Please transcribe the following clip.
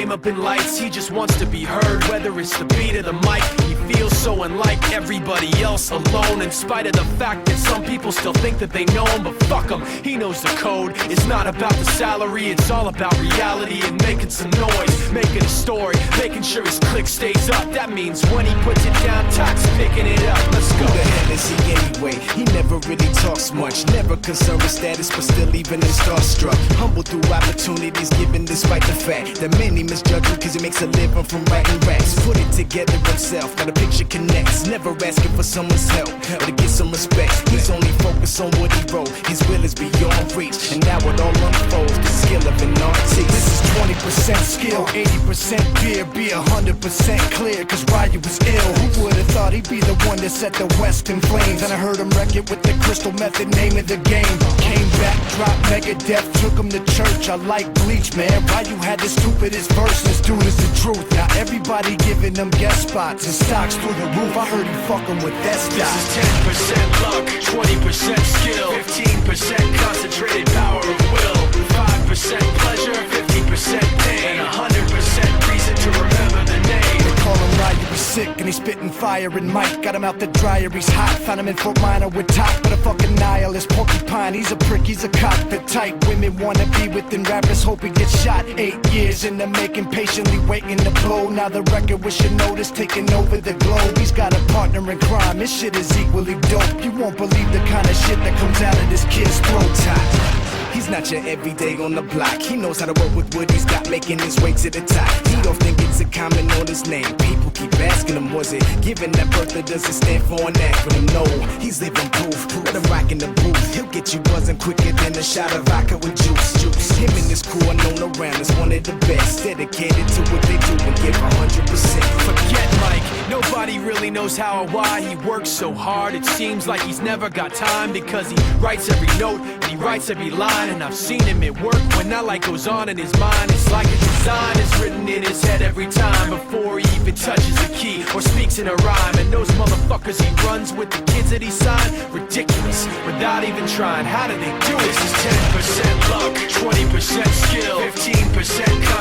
fame up in lights, he just wants to be heard. Whether it's the beat or the mic, he feels so unlike everybody else, alone. In spite of the fact that some people still think that they know him, but fuck him, he knows the code. It's not about the salary, it's all about reality and making some noise, making a story, making sure his click stays up. That means when he puts it down, Tox picking it up. Let's go. Who the hell is he anyway? He never really talks much, never concerned with status, but still even him starstruck. Humble through opportunities given despite the fact that many misjudge him cause he makes a living from writing raps. Put it together himself, now the picture connects, never asking for someone's help or to get some respect. He's only focused on what he wrote, his will is beyond reach, and now it all unfolds, the skill of an artist. This is 20% skill, 80% fear, be 100% clear, cause Ryu was ill. Who would've thought he'd be the one that set the West in flames? And I heard him wreck it with the Crystal Method, name of the game. Came back, dropped Megadeth, took him to church. I like Bleach, man. Ryu had the stupidest verse, this dude is the truth. Now everybody giving them guest spots and stocks through the roof. I heard he fucking with that stock. This is 10% luck, 20% skill, 15% concentrated power of will, 5% pleasure, 50% pain, and 100% reason to remember the name. They call him Ryu, he's sick and he's spitting fire and Mike got him out the dryer, he's hot. Found him in Fort Minor with top, but a fucking nihilist porcupine. He's a prick, he's a cockpit type. Women wanna be within rappers, hope he gets shot. 8 years in the making, patiently waiting to blow. Now the record with your notice taking over the globe. He's got a partner in crime, this shit is equally dope. You won't believe the kind of shit that comes out of this kid's throat. He's not your everyday on the block. He knows how to work with what he's got, making his way to the top. He don't think it's a comment on his name. People keep asking him, was it given that birth or does it stand for an acronym? No, he's living proof. Let him rock in the booth. He'll get you buzzing quicker than a shot of vodka with juice. Him and his crew are known around as one of the best, dedicated to what they do and give 100%. Forget Mike, nobody really knows how or why he works so hard. It seems like he's never got time because he writes every note and he writes every line. And I've seen him at work when that light goes on in his mind. It's like a design is written in his head every time before he even touches a key or speaks in a rhyme. And those motherfuckers he runs with, the kids that he signed, ridiculous, without even trying. How do they do it? This is 10% luck, 20% skill, 15%